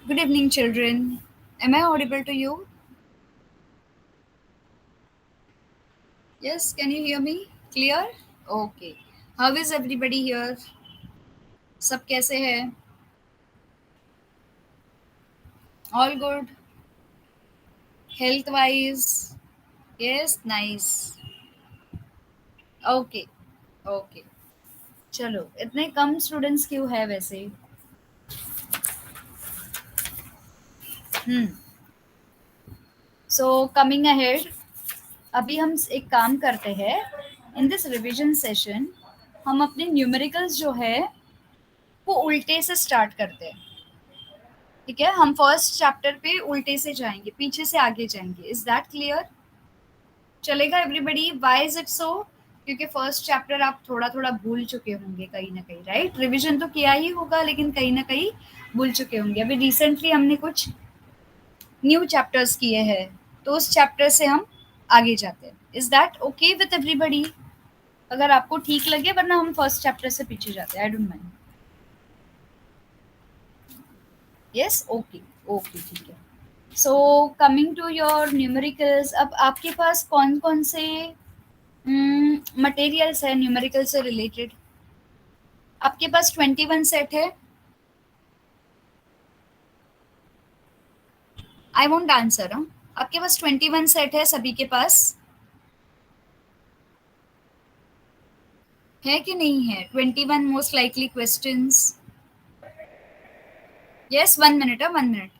Good evening, children. Am I audible to you? Yes, can you hear me? Clear? Okay. How is everybody here? सब कैसे हैं? All good? Health wise? Yes, nice. Okay. Okay. चलो इतने कम students क्यों है वैसे? So coming ahead, अभी हम एक काम करते हैं. इन दिस रिवीजन सेशन हम अपने न्यूमेरिकल्स जो है वो उल्टे से स्टार्ट करते हैं. ठीक है, हम फर्स्ट चैप्टर पे उल्टे से जाएंगे, पीछे से आगे जाएंगे. Is that clear? चलेगा everybody? Why is it so? क्योंकि फर्स्ट चैप्टर आप थोड़ा थोड़ा भूल चुके होंगे कहीं ना कहीं, राइट? रिवीजन तो किया ही होगा लेकिन कहीं ना कहीं भूल चुके होंगे. अभी रिसेंटली हमने कुछ न्यू चैप्टर्स किए हैं, तो उस चैप्टर से हम आगे जाते हैं. Is that okay with everybody? अगर आपको ठीक लगे, वरना हम फर्स्ट चैप्टर से पीछे जाते हैं. I don't mind. Yes, okay. Okay, ठीक है. So coming to your numericals, अब आपके पास कौन कौन से मटेरियल्स है न्यूमेरिकल से रिलेटेड? आपके पास 21 सेट है. I won't answer. आपके पास 21 सेट है सभी के पास? है कि नहीं है? 21 most likely questions. Yes, 1 minute. 1 minute.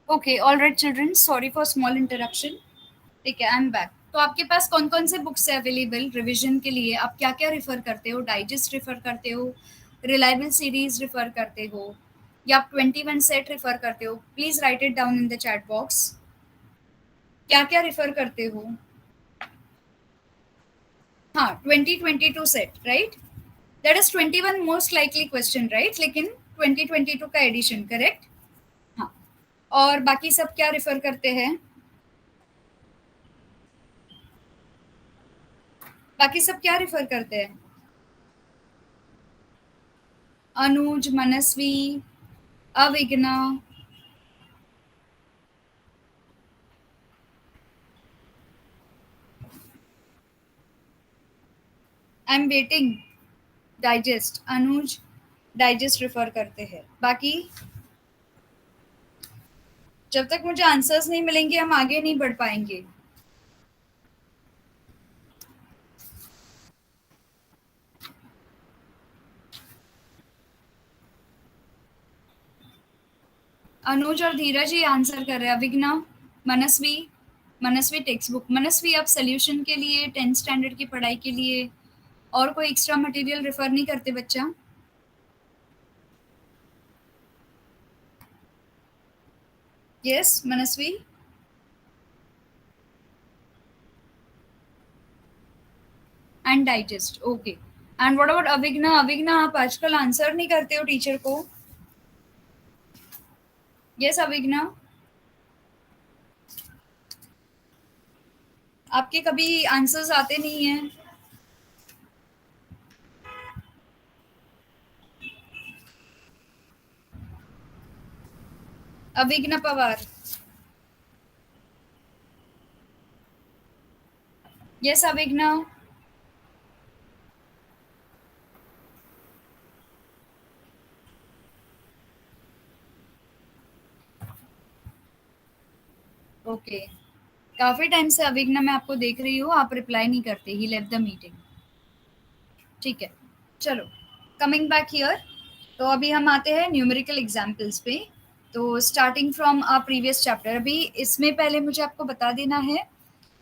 Okay, all right children, sorry for small interruption. ठीक है, आई एम बैक. तो आपके पास कौन कौन से बुक्स है अवेलेबल रिवीजन के लिए? आप क्या क्या रिफर करते हो? डाइजेस्ट रिफर करते हो? रिलायबल सीरीज रिफर करते हो? या आप 21 सेट रिफर करते हो? Please right it down in the chat box. क्या क्या रिफर करते हो? हाँ, 2022 set, right? That is 21 most likely question, right? लेकिन 2022 का एडिशन, करेक्ट? हाँ. और बाकी सब क्या रिफर करते हैं? बाकी सब क्या रिफर करते हैं? Anuj, Manasvi, Avigna. I am waiting. Digest, Anuj digest refer करते हैं. बाकी जब तक मुझे आंसर्स नहीं मिलेंगे हम आगे नहीं बढ़ पाएंगे. अनुज और धीरज ही आंसर कर रहे हैं. अविग्ना, मनस्वी. मनस्वी टेक्स्ट बुक. मनस्वी, आप सोल्यूशन के लिए 10th स्टैंडर्ड की पढ़ाई के लिए और कोई एक्स्ट्रा मटेरियल रेफर नहीं करते बच्चा? Yes, Manasvi. And digest, okay. And what about Avigna? Avigna, आप आजकल आंसर नहीं करते हो टीचर को. यस अविग्ना. आपके कभी आंसर्स आते नहीं हैं. अविग्ना पवार. यस अविग्ना. ओके, काफी टाइम से अविग्ना मैं आपको देख रही हूँ, आप रिप्लाई नहीं करते, ही लेफ्ट द मीटिंग। ठीक है, चलो कमिंग बैक हियर। तो अभी हम आते हैं न्यूमेरिकल एग्जाम्पल्स पे। तो starting from uh previous chapter, अभी इसमें पहले मुझे आपको बता देना है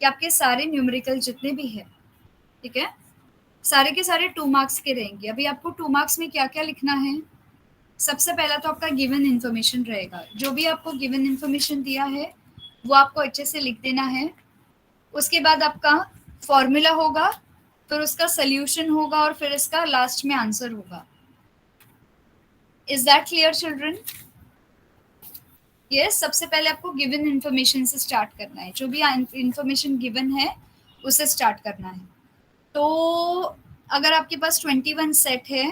कि आपके सारे न्यूमेरिकल जितने भी हैं, ठीक है, सारे के सारे 2 मार्क्स के रहेंगे। अभी आपको 2 मार्क्स में क्या क्या लिखना है? सबसे पहला तो आपका गिवन इन्फॉर्मेशन रहेगा, जो भी आपको गिवन इन्फॉर्मेशन दिया है वो आपको अच्छे से लिख देना है। उसके बाद आपका फॉर्मूला होगा, फिर उसका सोल्यूशन होगा और फिर इसका लास्ट में आंसर होगा। Is that clear children? Yes, सबसे पहले आपको गिवन इन्फॉर्मेशन से स्टार्ट करना है, जो भी इन्फॉर्मेशन गिवन है उससे स्टार्ट करना है। तो अगर आपके पास 21 सेट है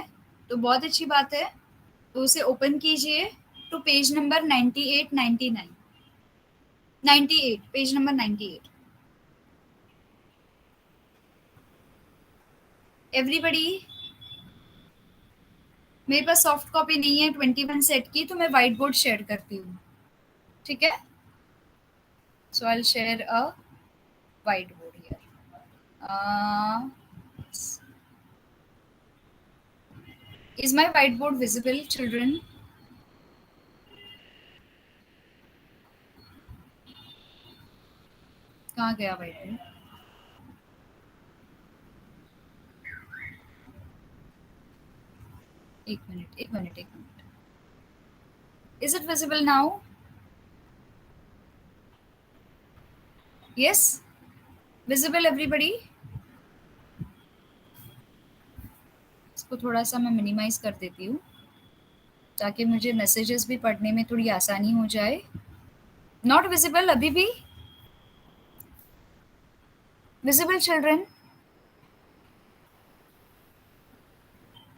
तो बहुत अच्छी बात है, तो उसे ओपन कीजिए to page number 98, 99, 98, page number 98। Everybody, मेरे पास सॉफ्ट कॉपी नहीं है 21 सेट की, तो मैं व्हाइट बोर्ड शेयर करती हूँ, ठीक है? So I will share a whiteboard here. Is my white board visible children? कहाँ गया व्हाइट बोर्ड? एक मिनट, एक मिनट, एक minute. Is it visible now? Yes, visible everybody? इसको थोड़ा सा मैं मिनिमाइज कर देती हूँ ताकि मुझे मैसेजेस भी पढ़ने में थोड़ी आसानी हो जाए। नॉट विजिबल अभी भी? Visible children?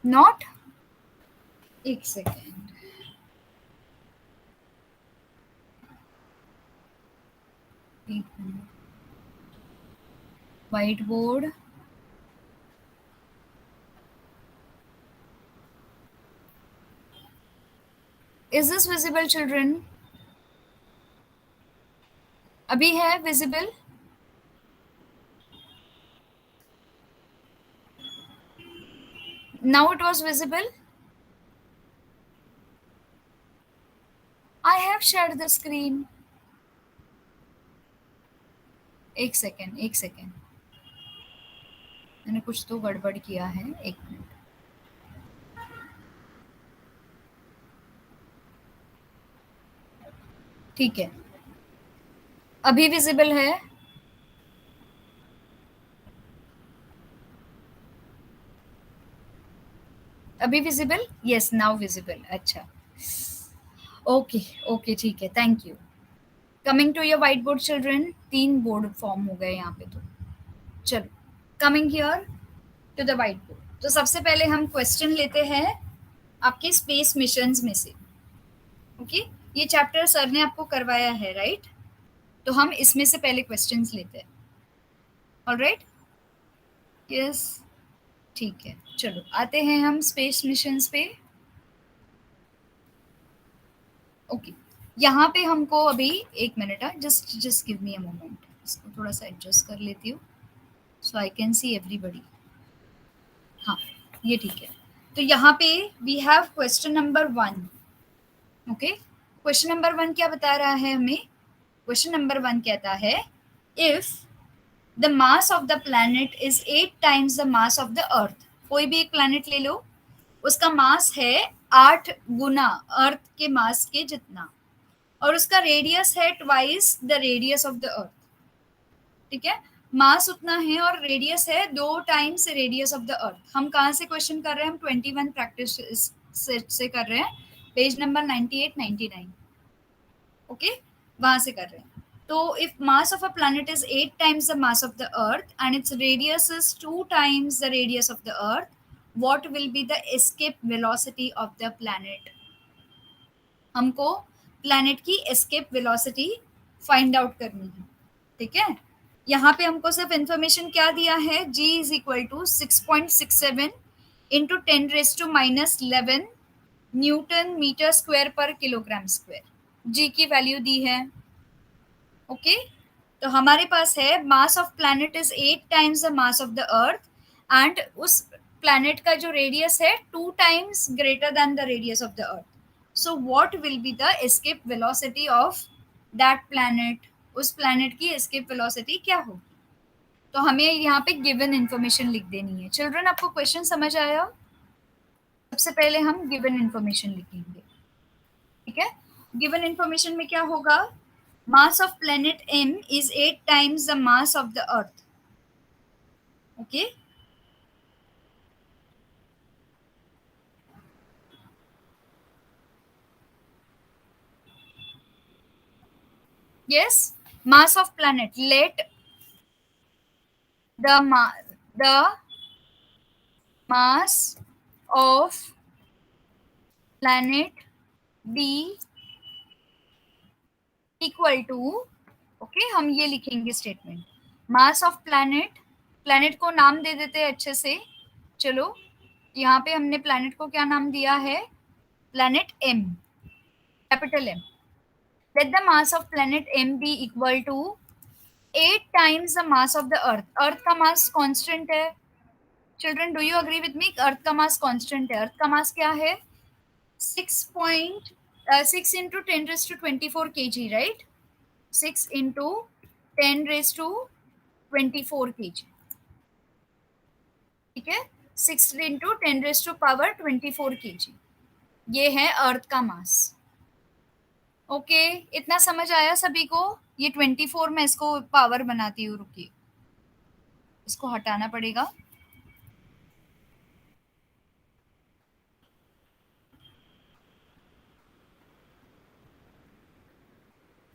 नॉट? एक सेकेंड, एक minute. White board, is this visible children? अभी है visible? Now it was visible? I have shared the screen. एक सेकेंड, एक सेकेंड, मैंने कुछ तो गड़बड़ किया है, एक मिनट। ठीक है, अभी विजिबल है? अभी विजिबल? Yes, now visible. अच्छा, ओके ओके, ठीक है, thank you. Coming to your white board children, 3 board form हो गए यहाँ पे। तो चलो, coming here to the white board. तो सबसे पहले हम क्वेश्चन लेते हैं आपके स्पेस मिशंस में से। ओके, ये चैप्टर सर ने आपको करवाया है, राइट? तो हम इसमें से पहले क्वेश्चंस लेते हैं। ऑलराइट, यस, ठीक है, चलो आते हैं हम स्पेस मिशंस पे। ओके, यहाँ पे हमको अभी एक minute, just just give me a moment, इसको थोड़ा सा एडजस्ट कर लेती हूँ सो आई कैन सी एवरीबडी। हाँ, ये ठीक है। तो यहाँ पे we have question number 1। Okay, question number 1 क्या बता रहा है हमें? क्वेश्चन नंबर 1 कहता है, if the mass of the planet is 8 times the mass of the अर्थ। कोई भी एक प्लैनेट ले लो, उसका मास है 8 गुना अर्थ के मास के जितना, और उसका रेडियस है twice the radius of the अर्थ। ठीक है, मास उतना है और रेडियस है 2 टाइम्स रेडियस ऑफ द अर्थ। हम कहाँ से क्वेश्चन कर रहे हैं? हम 21 प्रैक्टिस सेट से कर रहे हैं, पेज नंबर 98, 99। ओके, वहां से कर रहे हैं। तो if mass of a planet is 8 times the mass of the earth and its radius is 2 times the radius of the earth, what will be the escape velocity of the planet? हमको planet की escape velocity find out करनी है, ठीक है? यहाँ पे हमको सिर्फ इंफॉर्मेशन क्या दिया है? g is equal to 6.67 into 10 raised to minus 11 newton metre square पर किलोग्राम स्क्वायर। g की वैल्यू दी है ओके, तो हमारे पास है mass of planet is 8 times the mass of the earth, and उस प्लैनेट का जो रेडियस है 2 times greater than the radius of the earth. So what will be the escape velocity of that planet? उस planet की escape velocity क्या होगी? तो हमें यहाँ पे गिवन इंफॉर्मेशन लिख देनी है. चिल्ड्रन, आपको क्वेश्चन समझ आया? सबसे पहले हम गिवन इंफॉर्मेशन लिखेंगे. ठीक है, गिवन इंफॉर्मेशन में क्या होगा? Mass of planet M is 8 times the mass of the earth. Okay, yes, mass of planet, let the mass of planet be equal to, okay, हम ये लिखेंगे statement. Mass of planet, planet को नाम दे देते हैं अच्छे से. चलो, यहाँ पे हमने प्लैनेट को क्या नाम दिया है? Planet M, capital M. Let the mass of planet M be equal to 8 times the mass of the earth. Earth का मास कांस्टेंट है. Children, do you agree with me? Earth का मास कांस्टेंट है. अर्थ का मास क्या है? 6 into 10 raised to 24 kg, right? 6 into 10 raised to 24 kg. ठीक है, 6 into 10 raised to power 24 kg. ये है अर्थ का मास. ओके, इतना समझ आया सभी को? ये 24 में इसको पावर बनाती हूँ. रुकिए, इसको हटाना पड़ेगा.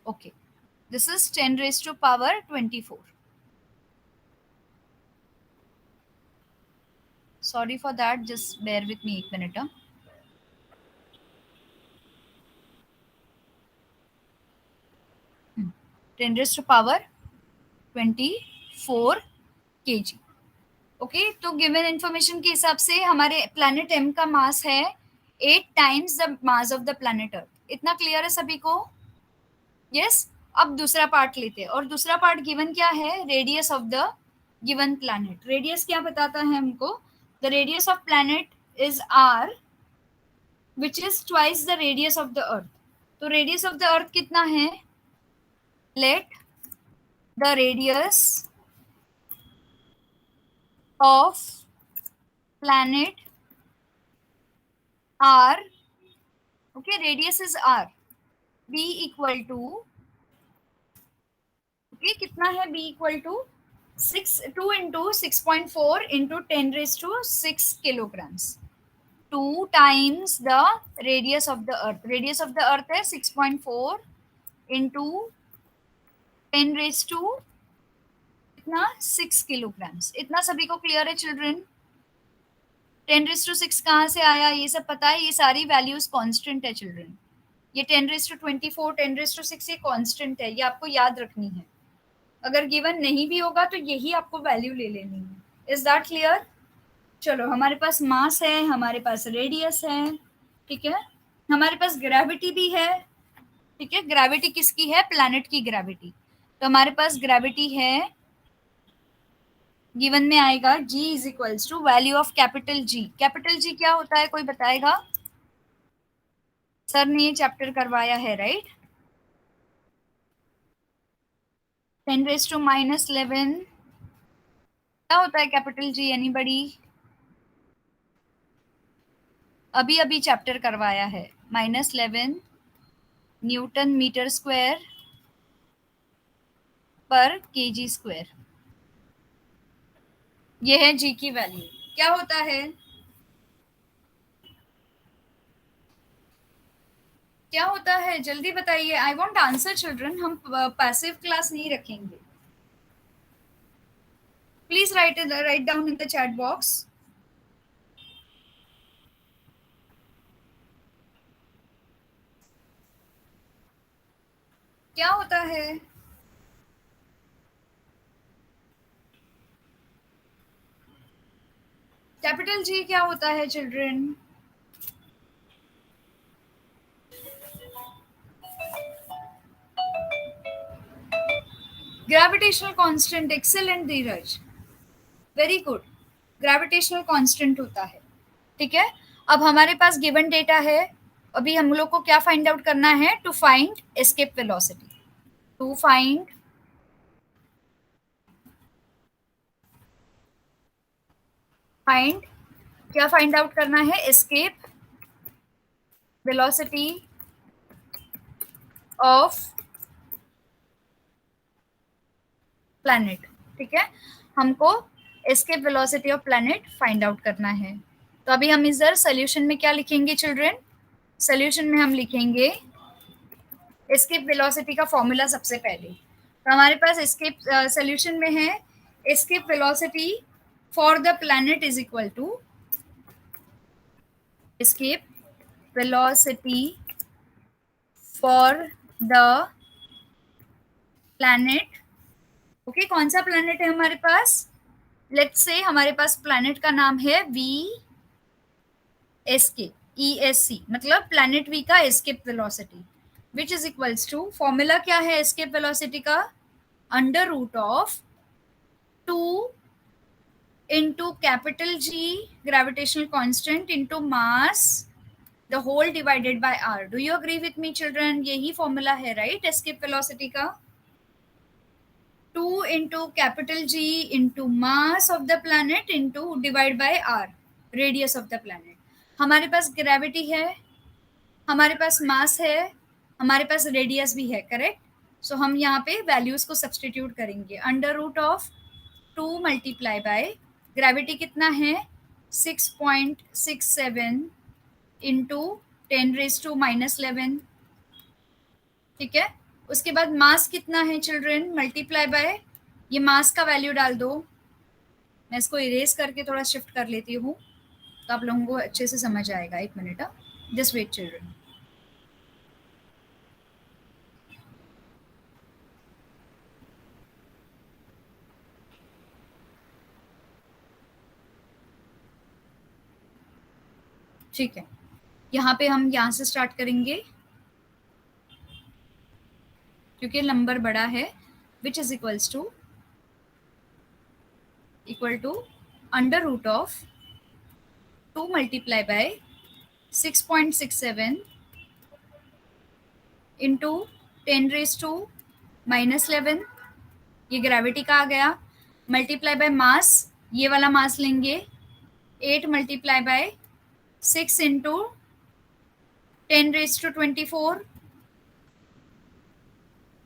Okay, this is 10 raised to power 24. Sorry for that, just bear with me एक minute. 10 raised to power 24 kg. Okay, तो गिवन इंफॉर्मेशन के हिसाब से हमारे प्लैनेट एम का मास है 8 times the mass of the planet earth. इतना clear है सभी को? यस. अब दूसरा पार्ट लेते हैं, और दूसरा पार्ट गिवन क्या है? Radius of the given planet. Radius क्या बताता है हमको? The radius of planet is R, which is twice the radius of the earth. तो रेडियस ऑफ द अर्थ कितना है? Let the radius of planet r, okay, radius is r, b equal to, okay, कितना है? b equal to 2 into 6.4 into 10 raised to 6 kilograms. 2 times the radius of the earth. Radius of the earth है 6.4 into 10 raised to कितना? 6 kilograms. इतना सभी को clear है children? 10⁻6 कहाँ से आया ये सब पता है? ये सारी वैल्यूज कांस्टेंट है चिल्ड्रन. ये 10⁻24, 10⁻6 ये कांस्टेंट है, ये आपको याद रखनी है. अगर गिवन नहीं भी होगा तो यही आपको वैल्यू ले लेनी है. Is that clear? चलो, हमारे पास मास है, हमारे पास रेडियस है, ठीक है, हमारे पास ग्रेविटी भी है. ठीक है, ग्रेविटी किसकी है? प्लैनेट की ग्रेविटी. तो हमारे पास ग्रेविटी है, गिवन में आएगा g is equals to value of capital G. Capital G क्या होता है? कोई बताएगा? सर ने ये चैप्टर करवाया है, राइट? 10⁻⁻11 क्या होता है कैपिटल G? एनीबडी? अभी अभी चैप्टर करवाया है. -11 न्यूटन मीटर स्क्वायर पर kg स्क्वायर. ये है G की वैल्यू. क्या होता है? क्या होता है? जल्दी बताइए. I want answer children. हम पैसिव क्लास नहीं रखेंगे. Please write down in the chat box. क्या होता है? कैपिटल G क्या होता है चिल्ड्रन? ग्रेविटेशनल कांस्टेंट, एक्सेलेंट धीरज, वेरी गुड, ग्रेविटेशनल कांस्टेंट होता है। ठीक है, अब हमारे पास गिवन डेटा है, अभी हम लोग को क्या फाइंड आउट करना है? To find escape velocity, to find क्या फाइंड आउट करना है? Escape velocity of planet. ठीक है, हमको escape velocity of planet find out करना है। तो अभी हम इधर सोल्यूशन में क्या लिखेंगे चिल्ड्रन? सोल्यूशन में हम लिखेंगे एस्केप वेलोसिटी का फॉर्मूला सबसे पहले। तो हमारे पास एस्केप सोल्यूशन में है escape velocity for the planet is equal to escape velocity for the planet। Okay, कौन सा प्लैनेट है हमारे पास? लेट्स से हमारे पास प्लैनेट का नाम है VSK, मतलब प्लैनेट वी का escape velocity, which is equals to, formula क्या है एस्केप वेलोसिटी का? Under root of 2 into capital G gravitational constant into mass the whole divided by r। Do you agree with me children? यही formula है right escape velocity का। 2 into capital G into mass of the planet into divide by r, radius of the planet। हमारे पास gravity है, हमारे पास मास है, हमारे पास radius भी है, करेक्ट। सो हम यहाँ पे वैल्यूज को सब्सटीट्यूट करेंगे। Under root of 2 multiply by gravity कितना है? 6.67 इंटू 10⁻⁻11। ठीक है, उसके बाद मास कितना है चिल्ड्रन? मल्टीप्लाई बाय, ये मास का वैल्यू डाल दो। मैं इसको इरेज करके थोड़ा शिफ्ट कर लेती हूँ तो आप लोगों को अच्छे से समझ आएगा। एक मिनट, जस्ट वेट चिल्ड्रन। ठीक है, यहाँ पे हम यहाँ से स्टार्ट करेंगे क्योंकि नंबर बड़ा है, which is equal to under root of 2 multiply by 6.67 into 10⁻⁻11, ये ग्रेविटी का आ गया, मल्टीप्लाई बाय मास, ये वाला मास लेंगे 8 मल्टीप्लाई बाय 6 इंटू 10⁻24।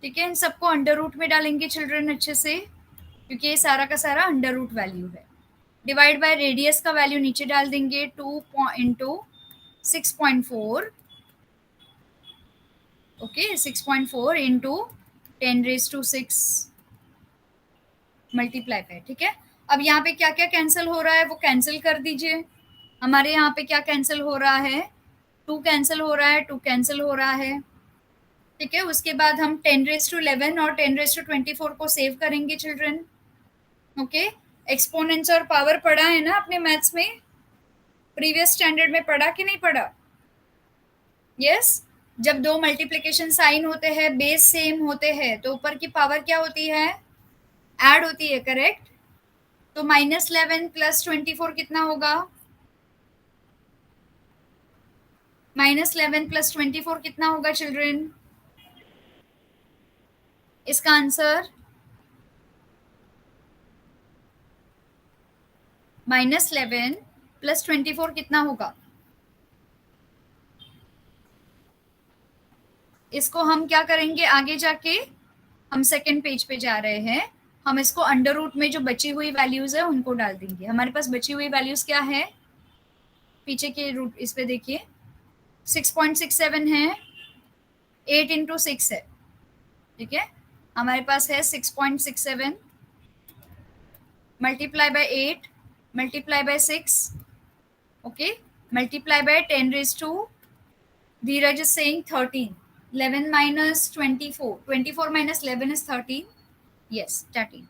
ठीक है, इन सबको अंडर रूट में डालेंगे चिल्ड्रन अच्छे से, क्योंकि ये सारा का सारा अंडर रूट वैल्यू है। डिवाइड बाय रेडियस का वैल्यू नीचे डाल देंगे 2 into 6.4। Okay, 6.4 into 10⁻6 multiply by. ठीक है, अब यहाँ पे क्या क्या कैंसिल हो रहा है वो कैंसिल कर दीजिए। हमारे यहाँ पे क्या कैंसिल हो रहा है? 2 कैंसिल हो रहा है, 2 कैंसिल हो रहा है। ठीक है, उसके बाद हम 10⁻11 और 10⁻24 को सेव करेंगे चिल्ड्रन। ओके, एक्सपोनेंट्स और पावर पढ़ा है ना अपने मैथ्स में? प्रीवियस स्टैंडर्ड में पढ़ा कि नहीं पढ़ा? यस, जब दो मल्टीप्लिकेशन साइन होते हैं, बेस सेम होते हैं, तो ऊपर की पावर क्या होती है? ऐड होती है, करेक्ट। तो -11 + 24 कितना होगा? -11 + 24 कितना होगा चिल्ड्रन? इसका आंसर -11 + 24 कितना होगा? इसको हम क्या करेंगे आगे जाके? हम सेकेंड पेज पे जा रहे हैं, हम इसको अंडर रूट में जो बची हुई वैल्यूज है उनको डाल देंगे। हमारे पास बची हुई वैल्यूज क्या है? पीछे के रूट इस पे देखिए, 6.67 है, 8 इंटू 6 है। ठीक है, हमारे पास है 6.67 multiply by 8 multiply by 6, okay, multiply bye 10⁻², Dheeraj is saying 13, 11 minus 24, 24 minus 11 is 13, yes 13,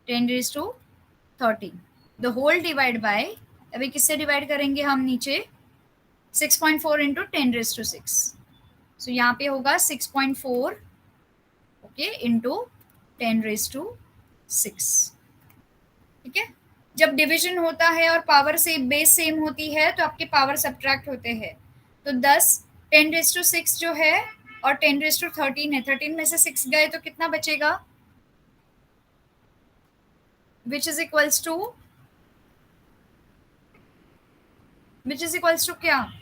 10⁻13, the whole divide by, अभी किससे डिवाइड करेंगे हम? नीचे 6.4 इंटू 10⁻6, सो यहाँ पे होगा 6.4 ओके इंटू 10⁻⁶। ठीक है, जब डिवीजन होता है और पावर से बेस सेम होती है तो आपके पावर सब्ट्रैक्ट होते हैं। तो 10 10⁻⁶ जो है और 10⁻13 है, 13 में से 6 गए तो कितना बचेगा, विच इज इक्वल्स टू क्या,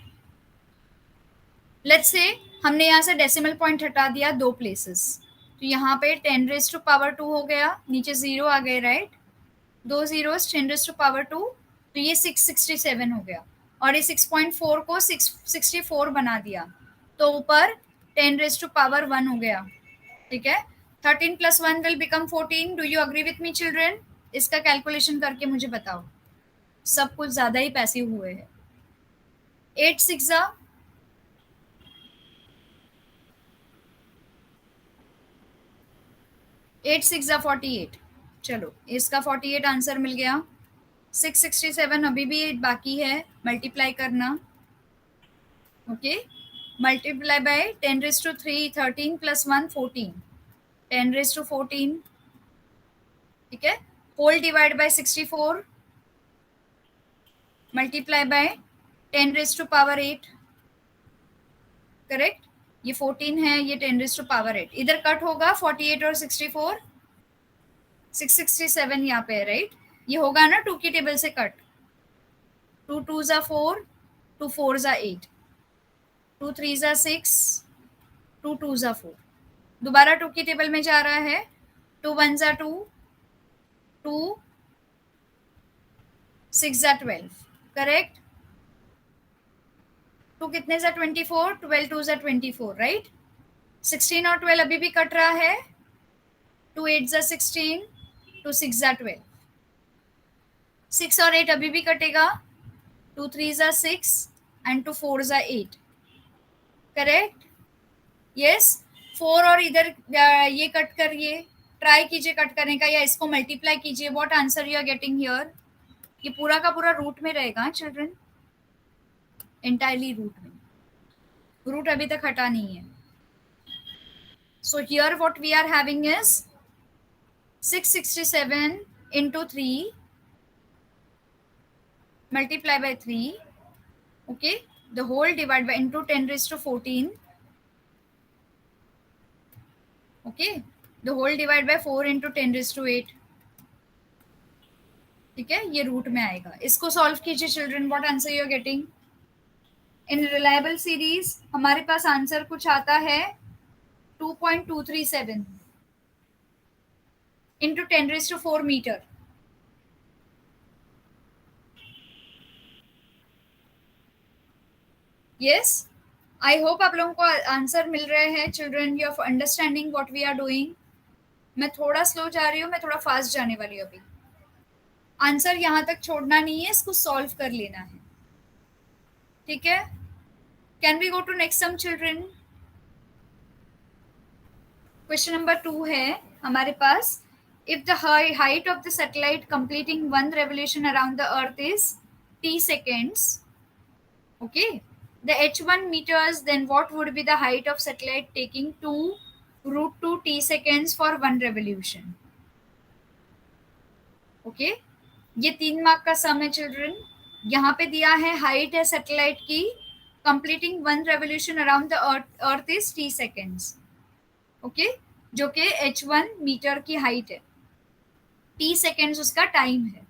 लेट्स से हमने यहाँ से डेसिमल पॉइंट हटा दिया 2 प्लेसेस, तो यहाँ पे 10⁻² हो गया, नीचे 0 आ गए, राइट, 2 zeros 10⁻², तो ये 667 हो गया, और ये 6.4 को 664 बना दिया, तो ऊपर 10⁻1 हो गया। ठीक है, 13 + 1 will become 14। Do you agree with me children? इसका कैलकुलेशन करके मुझे बताओ, सब कुछ ज्यादा ही पैसे हुए हैं। 8 6 8 6 48, चलो इसका 48 आंसर मिल गया। 667 अभी भी बाकी है मल्टीप्लाई करना। Okay, multiply by 10⁻3, 13 + 1 14, 10⁻14। ठीक है, whole divide by 64, multiply by 10⁻8। Correct, ये 14 है, ये 10⁻8, इधर कट होगा 48 और 64, 667 यहाँ पे है, राइट, ये होगा ना 2 की टेबल से कट, 2 2 ज़ा 4, 2 4 ज़ा 8, 2 3 ज़ा 6, 2 2 ज़ा 4, दोबारा 2 की टेबल में जा रहा है, 2 1 ज़ा 2, 2 6 ज़ा 12, करेक्ट, 2 कितने ज़ा 24, 12 2 ज़ा 24, राइट, 16 और 12 अभी भी कट रहा है, 2 8 ज़ा 16, 2 6 ज़ा 12, 6 और 8 अभी भी कटेगा, 2 3 ज़ा 6 एंड 2 4 ज़ा 8, करेक्ट, यस। 4 और इधर ये कट करिए, ट्राई कीजिए कट करने का, या इसको मल्टीप्लाई कीजिए, what answer you are getting here, ये पूरा का पूरा रूट में रहेगा चिल्ड्रन, एंटायरली रूट में, रूट अभी तक हटा नहीं है। So here what we are having is 667 into 3 multiply by 3, okay, the whole divide by into 10⁻14, okay, the whole divide by 4 into 10⁻8। ठीक है, ये रूट में आएगा, इसको सॉल्व कीजिए children, what answer you are getting. In reliable series हमारे पास answer कुछ आता है 2.237 into 10⁻4 metre. Yes, I hope आप लोगों को आंसर मिल रहे हैं children, you are understanding what we are doing. मैं थोड़ा स्लो जा रही हूँ, मैं थोड़ा फास्ट जाने वाली हूँ अभी। आंसर यहाँ तक छोड़ना नहीं है, इसको सॉल्व कर लेना है, ठीक है। Can we go to next some children. Question number 2 है हमारे पास, if the height of the satellite completing 1 revolution around the earth is t seconds, okay, the h1 meters, then what would be the height of satellite taking 2√2 t seconds for 1 revolution, okay। ये 3 mark का सम है children. यहाँ पे दिया है height है satellite की, completing 1 revolution around the earth is t seconds, okay, जो कि h1 मीटर की हाइट है, t seconds उसका टाइम है।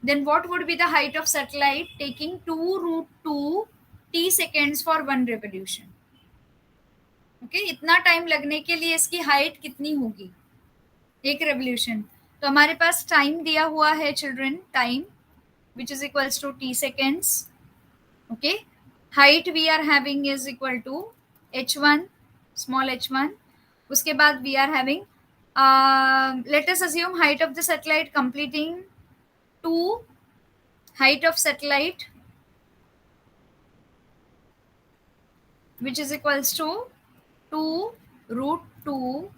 Then what would be the height of satellite taking 2√2 t seconds for 1 revolution, okay, इतना time लगने के लिए इसकी हाइट कितनी होगी एक रेवोल्यूशन। तो हमारे पास टाइम दिया हुआ है children, time which is equals to t seconds, okay, height we are having is equal to h1, small h1, उसके बाद we are having let us assume height of the satellite completing 2 height of satellite which is equals to 2√2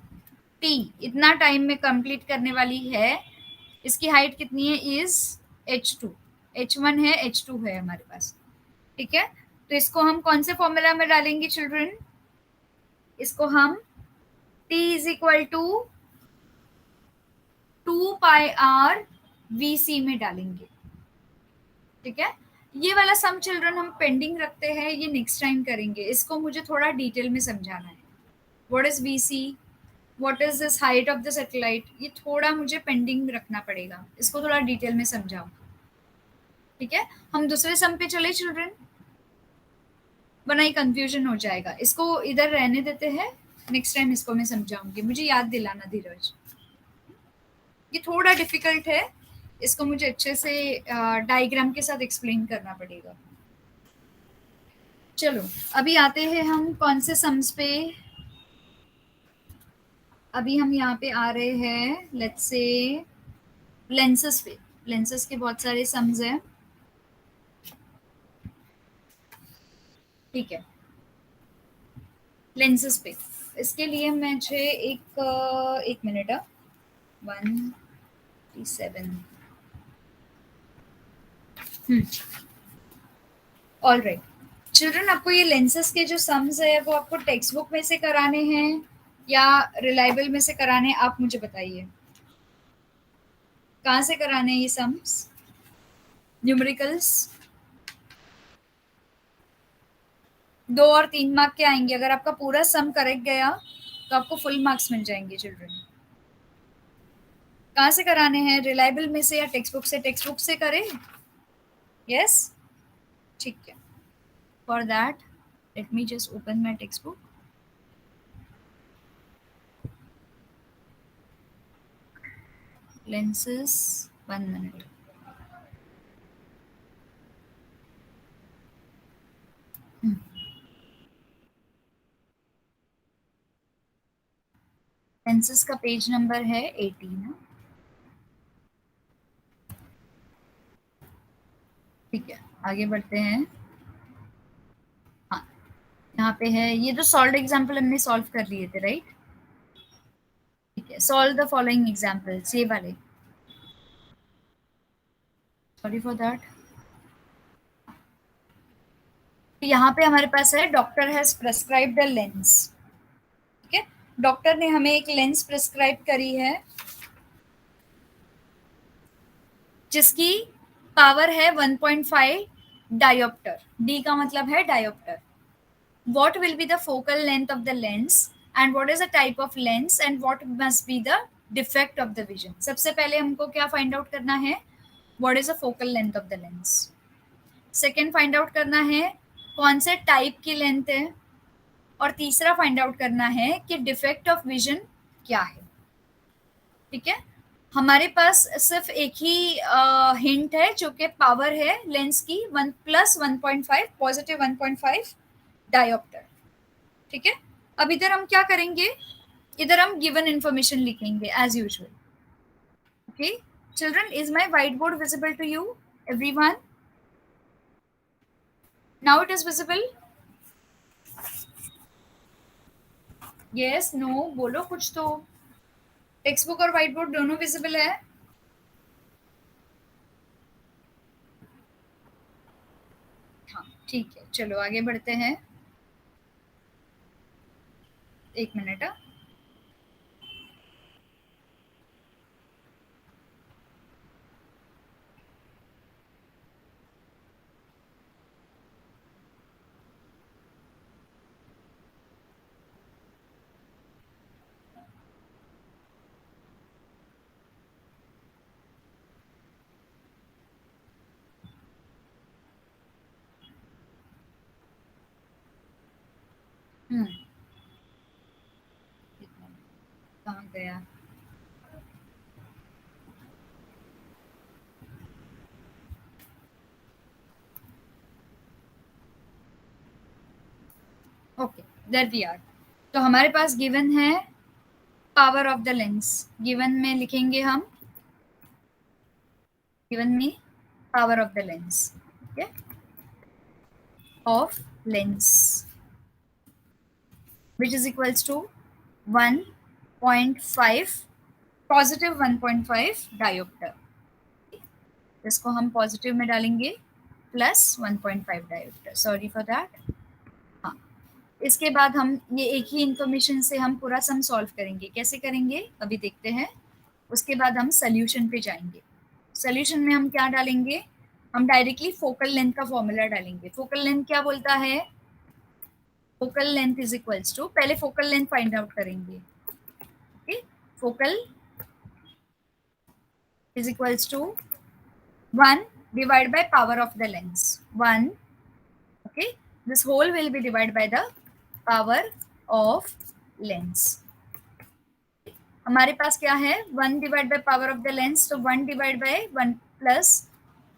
t, इतना time में complete करने वाली है, इसकी height कितनी है इज h2, h1 है h2 है हमारे पास, ठीक है। तो इसको हम कौन से फॉर्मूला में डालेंगे चिल्ड्रन, इसको हम t is equal to 2πr VC में डालेंगे, ठीक है। ये वाला सम चिल्ड्रन हम पेंडिंग रखते हैं, ये नेक्स्ट टाइम करेंगे। इसको मुझे थोड़ा डिटेल में समझाना है। What is VC, what is this height of the satellite, ये थोड़ा मुझे पेंडिंग रखना पड़ेगा, इसको थोड़ा डिटेल में समझाओ, ठीक है। हम दूसरे सम पे चले चिल्ड्रन, वरना ही कंफ्यूजन हो जाएगा। इसको इधर रहने देते हैं, नेक्स्ट टाइम इसको मैं समझाऊंगी। मुझे याद दिलाना धीरज, ये थोड़ा डिफिकल्ट है, इसको मुझे अच्छे से डायग्राम के साथ एक्सप्लेन करना पड़ेगा। चलो अभी आते हैं हम कौन से सम्स पे। अभी हम यहाँ पे आ रहे हैं, लेट्स से लेंसेस पे। लेंसेस के बहुत सारे सम्स हैं, ठीक है। लेंसेस पे, इसके लिए मुझे एक मिनट, 137। ऑल राइट चिल्ड्रन, आपको ये लेंसेस के जो सम्स है वो आपको टेक्स्ट बुक में से कराने हैं या रिलायबल में से कराने हैं, आप मुझे बताइए कहाँ से कराने हैं ये सम्स। न्यूमेरिकल्स 2 और 3 मार्क के आएंगे। अगर आपका पूरा सम करेक्ट गया तो आपको फुल मार्क्स मिल जाएंगे चिल्ड्रन। कहाँ से कराने हैं, रिलायबल में से या टेक्स्ट बुक से? टेक्स्ट बुक से करें, यस, ठीक है। For that let me just open my text book. lenses, 1 minute। Lenses का पेज नंबर है 18, ठीक है। आगे बढ़ते हैं। हाँ, यहाँ पे है, ये जो सॉल्व एग्जाम्पल हमने सॉल्व कर लिए थे, राइट, ठीक है। सॉल्व द फॉलोइंग एग्जाम्पल्स, ये वाले, सॉरी फॉर दैट। यहाँ पे हमारे पास है doctor has prescribed a lens, ठीक है। डॉक्टर ने हमें एक लेंस प्रेस्क्राइब करी है जिसकी पावर है 1.5 डायोप्टर। डी का मतलब है dioptre. What will be the focal length of the lens and what is the type of lens and what must be the defect of the vision। सबसे पहले हमको क्या फाइंड आउट करना है, what is the focal length of the lens। Second find out करना है कौन से टाइप की लेंथ है, और तीसरा फाइंड आउट करना है कि डिफेक्ट ऑफ विजन क्या है, ठीक है। हमारे पास सिर्फ एक ही हिंट है जो कि पावर है लेंस की 1 + 1.5 पॉजिटिव 1.5 डायोप्टर, ठीक है। अब इधर हम क्या करेंगे, इधर हम गिवन इंफॉर्मेशन लिखेंगे as usual, okay. Children, is my white board visible to you everyone? Now it is visible, yes, no, बोलो कुछ तो। टेक्स्ट बुक और व्हाइट बोर्ड दोनों विजिबल है? हाँ, ठीक है, चलो आगे बढ़ते हैं। एक मिनट, कहाँ गया? Okay, there we are. तो हमारे पास गिवन है power of the lens. Given में लिखेंगे हम, गिवन में पावर ऑफ द लेंस, ठीक है, of lens which is equals to 1.5 positive 1.5 dioptre. इसको हम पॉजिटिव में डालेंगे plus 1.5 dioptre, sorry for that. हाँ, इसके बाद हम ये एक ही इंफॉर्मेशन से हम पूरा सम सॉल्व करेंगे। कैसे करेंगे अभी देखते हैं। उसके बाद हम सोल्यूशन पे जाएंगे। सोल्यूशन में हम क्या डालेंगे, हम डायरेक्टली फोकल लेंथ का फॉर्मूला डालेंगे। फोकल लेंथ क्या बोलता है, focal length is equals to, पहले फोकल लेंथ फाइंड आउट करेंगे। Okay, focal is equals to 1 divided by power of the lens 1. Okay, this whole will be divided by the power of lens. हमारे पास क्या है, 1 divide by power of the lens, तो 1 divide bye 1 plus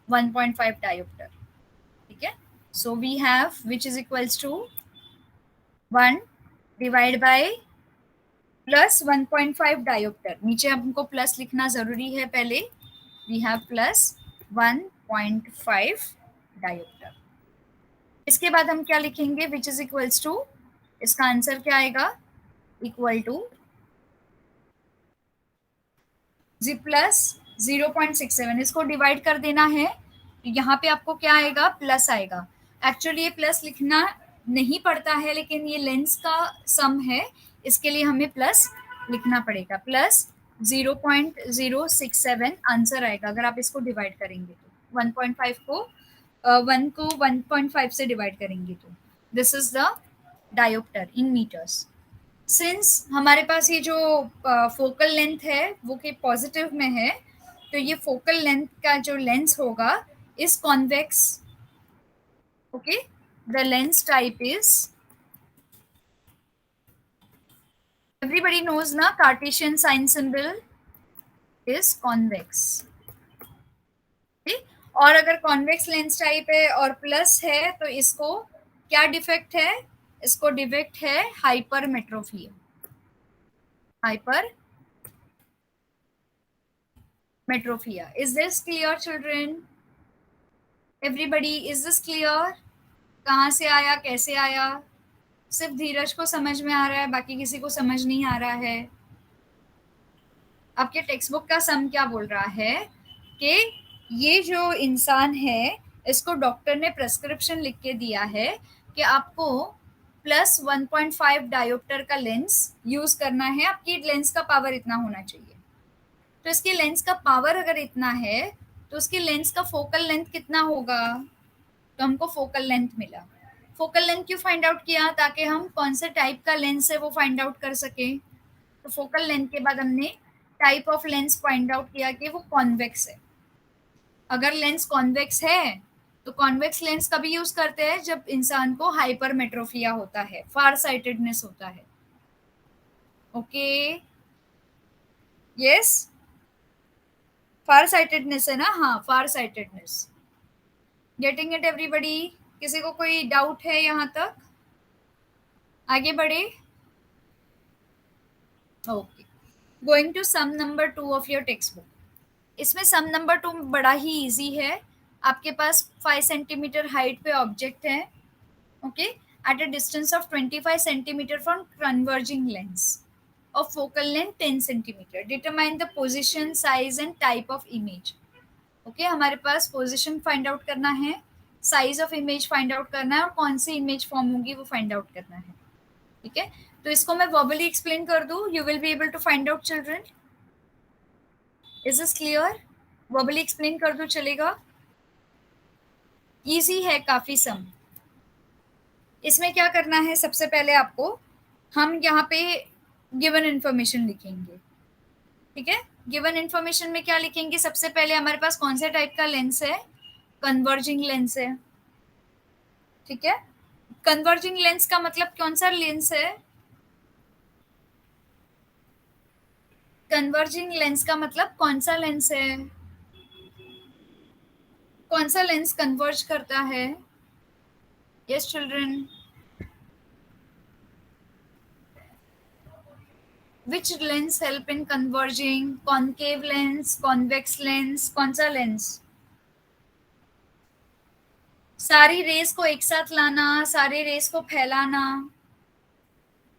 1.5 dioptre. ठीक है, so we have which is equals to 1 divide by plus 1.5 dioptre. नीचे हमको plus लिखना जरूरी है पहले, वी हैव प्लस 1.5 डायोप्टर। इसके बाद हम क्या लिखेंगे, विच इज इक्वल्स टू, इसका आंसर क्या आएगा, इक्वल टू जी प्लस 0.67। इसको डिवाइड कर देना है, तो यहाँ पे आपको क्या आएगा, प्लस आएगा। एक्चुअली ये प्लस लिखना नहीं पड़ता है, लेकिन ये लेंस का सम है, इसके लिए हमें प्लस लिखना पड़ेगा। प्लस 0.067 आंसर आएगा अगर आप इसको डिवाइड करेंगे तो। 1.5 को 1 को 1.5 से डिवाइड करेंगे तो this is the dioptre in metres. Since हमारे पास ये जो फोकल लेंथ है वो कि पॉजिटिव में है, तो ये फोकल लेंथ का जो लेंस होगा is convex. Okay, the lens type is, everybody knows ना, Cartesian sign symbol is convex. और अगर कॉन्वेक्स लेंस टाइप है और प्लस है तो इसको क्या डिफेक्ट है, इसको डिफेक्ट है हाइपरमेट्रोफिया। hypermetropia. Is this clear children? Everybody, is this clear? कहाँ से आया, कैसे आया? सिर्फ धीरज को समझ में आ रहा है, बाकी किसी को समझ नहीं आ रहा है। आपके टेक्स्ट बुक का सम क्या बोल रहा है कि ये जो इंसान है इसको डॉक्टर ने प्रेस्क्रिप्शन लिख के दिया है कि आपको प्लस 1.5 डायोप्टर का लेंस यूज करना है, आपकी लेंस का पावर इतना होना चाहिए। तो इसके लेंस का पावर अगर इतना है तो उसकी लेंस का फोकल लेंथ कितना होगा, तो हमको फोकल लेंथ मिला। फोकल लेंथ क्यों फाइंड आउट किया, ताकि हम कौन से टाइप का लेंस है वो फाइंड आउट कर सके। तो फोकल लेंथ के बाद हमने type of lens find out किया कि वो कॉन्वेक्स है। अगर लेंस कॉन्वेक्स है तो कॉन्वेक्स लेंस कभी यूज करते हैं जब इंसान को हाइपरमेट्रोफिया होता है, फार साइटेडनेस होता है। ओके, यस, फार साइटेडनेस है ना, हाँ far sightedness. Getting it everybody? किसी को कोई डाउट है यहाँ तक, आगे बढ़े? Okay, going to sum number 2 of your text book. इसमें सम नंबर 2 बड़ा ही इजी है। आपके पास 5 सेंटीमीटर हाइट पे ऑब्जेक्ट है, okay, at a distance of 25 centimetre from converging lens of focal length 10 centimeter. Determine the position, size and type of image. Okay, हमारे पास पोजीशन फाइंड आउट करना है, size of image find out करना है और कौन सी image form होगी वो find out करना है। ठीक है, तो इसको मैं वर्बली एक्सप्लेन कर दूं, you will be able to find out children. Is this clear? Verbally explain कर दूं, चलेगा? इजी है काफी सम। इसमें क्या करना है, सबसे पहले आपको हम यहाँ पे गिवन इन्फॉर्मेशन लिखेंगे। ठीक है, गिवन इन्फॉर्मेशन में क्या लिखेंगे, सबसे पहले हमारे पास कौन से टाइप का लेंस है, कन्वर्जिंग लेंस है। ठीक है, कन्वर्जिंग लेंस का मतलब कौन सा लेंस है, कन्वर्जिंग लेंस का मतलब कौन सा लेंस है, कौन सा लेंस कन्वर्ज करता है? Yes children, which lens help in converging? Concave lens, convex lens, कौन सा लेंस? सारी रेस को एक साथ लाना, सारे रेस को फैलाना।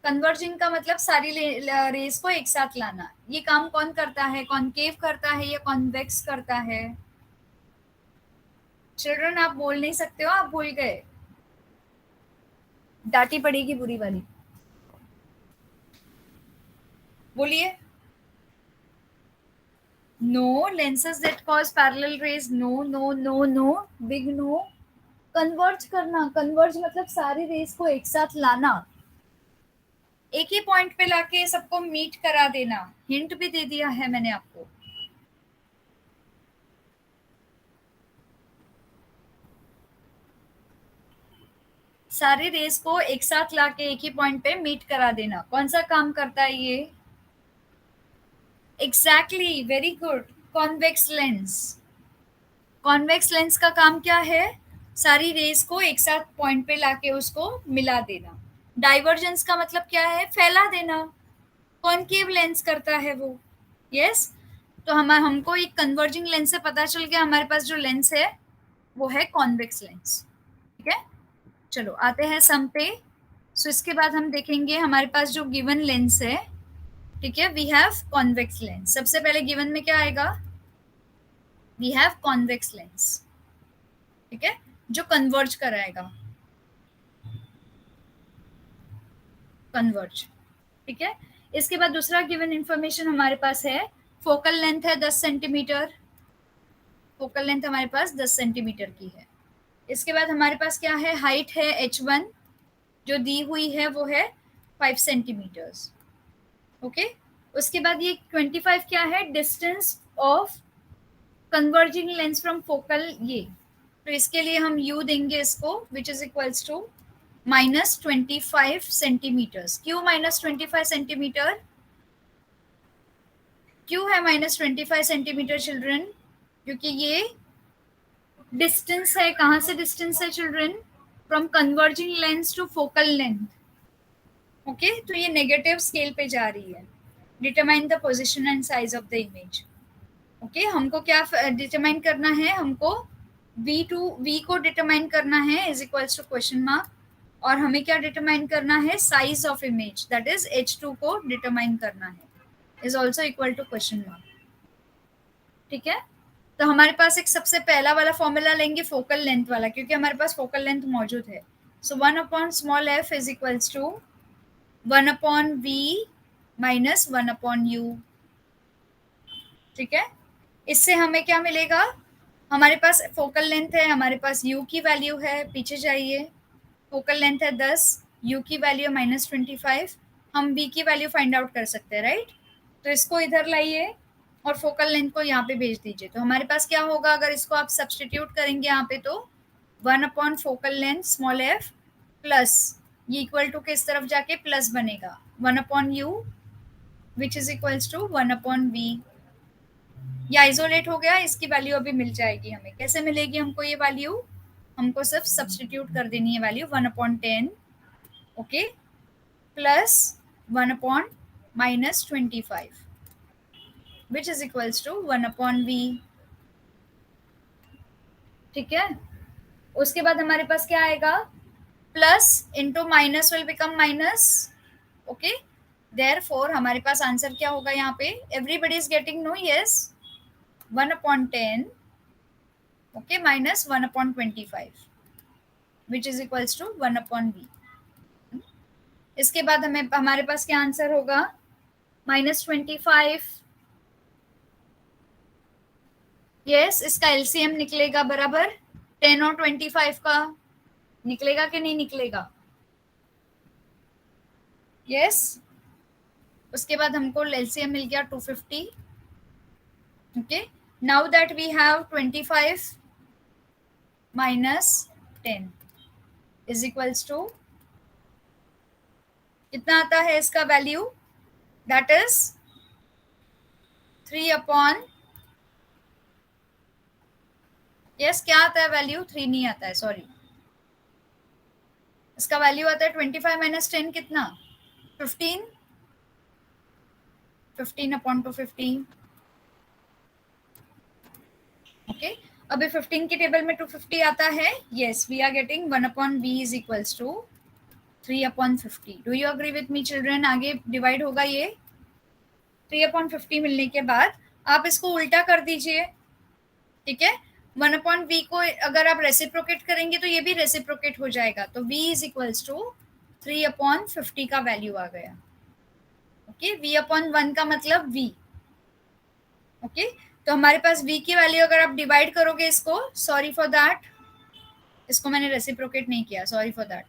कन्वर्जिंग का मतलब सारी रेस को एक साथ लाना। ये काम कौन करता है, कॉनकेव करता है या कॉन्वेक्स करता है? चिल्ड्रन आप बोल नहीं सकते हो, आप भूल गए, डांटी पड़ेगी बुरी वाली। बोलिए, No. Lenses that cause parallel rays, no, no, no, no. Big no. Converge करना, कन्वर्ज मतलब सारी रेस को एक साथ लाना, एक ही पॉइंट पे लाके सबको मीट करा देना. हिंट भी दे दिया है मैंने आपको. सारी रेस को एक साथ लाके एक ही पॉइंट पे मीट करा देना. कौन सा काम करता है ये? Exactly, very good. Convex lens. Convex lens का काम क्या है? सारी रेस को एक साथ पॉइंट पे लाके उसको मिला देना. डाइवर्जेंस का मतलब क्या है? फैला देना. कॉनकेव लेंस करता है वो. यस. तो हमको एक कन्वर्जिंग लेंस से पता चल गया हमारे पास जो लेंस है वो है कॉन्वेक्स लेंस. ठीक है, चलो आते हैं सम पे. सो इसके बाद हम देखेंगे हमारे पास जो गिवन लेंस है. ठीक है, वी हैव कॉन्वेक्स लेंस. सबसे पहले गिवन में क्या आएगा? We have convex lens. ठीक है, जो कन्वर्ज कराएगा, कन्वर्ज. ठीक है, इसके बाद दूसरा गिवन इंफॉर्मेशन हमारे पास है फोकल लेंथ है 10 सेंटीमीटर. फोकल लेंथ हमारे पास 10 सेंटीमीटर की है. इसके बाद हमारे पास क्या है? हाइट है h1 जो दी हुई है वो है 5 सेंटीमीटर्स. ओके, उसके बाद ये 25 क्या है? Distance of converging lens from focal. ये तो इसके लिए हम u देंगे इसको, which is equals to -25 centimetres. क्यों -25 सेंटीमीटर? क्यों है -25 सेंटीमीटर चिल्ड्रन? क्योंकि ये डिस्टेंस है. कहाँ से डिस्टेंस है children? From converging lens to focal length. Okay, तो ये नेगेटिव स्केल पे जा रही है. Determine the position and size of the image. Okay, हमको क्या डिटरमाइन करना है? हमको v को डिटरमाइन करना है is equals to question mark. और हमें क्या डिटरमाइन करना है? Size of image, that is h2 को डिटरमाइन करना है, is also equal to question mark. ठीक है, तो हमारे पास एक सबसे पहला वाला फॉर्मूला लेंगे फोकल लेंथ वाला, क्योंकि हमारे पास फोकल लेंथ मौजूद है. So 1/f is equals to 1/v minus 1/u. ठीक है, इससे हमें क्या मिलेगा? हमारे पास फोकल लेंथ है, हमारे पास u की वैल्यू है, पीछे जाइए. फोकल लेंथ है 10, u की वैल्यू -25. हम v की वैल्यू फाइंड आउट कर सकते हैं, राइट? तो इसको इधर लाइए और फोकल लेंथ को यहाँ पे भेज दीजिए. तो हमारे पास क्या होगा अगर इसको आप सब्सटीट्यूट करेंगे यहाँ पे? तो 1 focal length small f plus ये इक्वल टू किस तरफ जाके प्लस बनेगा 1/u which is equals to 1/v. या आइसोलेट हो गया, इसकी वैल्यू अभी मिल जाएगी हमें. कैसे मिलेगी हमको ये वैल्यू? हमको सिर्फ सब्सटीट्यूट कर देनी है value 1/10. Okay, plus 1/-25 which is equals to 1/v. ठीक है, उसके बाद हमारे पास क्या आएगा? Plus into minus will become minus. Okay, therefore हमारे पास आंसर क्या होगा यहाँ पे? Everybody is getting no? Yes, 1/10 okay minus 1/25 which is equals to 1/v. इसके बाद हमारे पास क्या आंसर होगा? -25. यस, इसका एलसीएम निकलेगा बराबर 10 और 25 का. निकलेगा कि नहीं निकलेगा? यस. उसके बाद हमको एलसीएम मिल गया 250. Okay, now that we have 25 minus 10 is equals to कितना आता है इसका वैल्यू? दैट इज 3 यस, क्या आता है वैल्यू? 3 नहीं आता है, सॉरी. इसका वैल्यू आता है 25 माइनस 10 कितना? 15. 15/250. ओके, अभी 15 के टेबल में 250 आता है. Yes, we are getting 1/v is equals to 3/50. Do you agree with me children? आगे डिवाइड होगा ये 3/50 मिलने के बाद आप इसको उल्टा कर दीजिए. ठीक है, 1/v को अगर आप रेसिप्रोकेट करेंगे तो ये भी रेसिप्रोकेट हो जाएगा. तो v इज इक्वल्स टू 3/50 का वैल्यू आ गया. ओके, v/1 का मतलब v. ओके, तो हमारे पास v की वैल्यू अगर आप डिवाइड करोगे इसको, सॉरी फॉर दैट, इसको मैंने रेसिप्रोकेट नहीं किया, सॉरी फॉर दैट,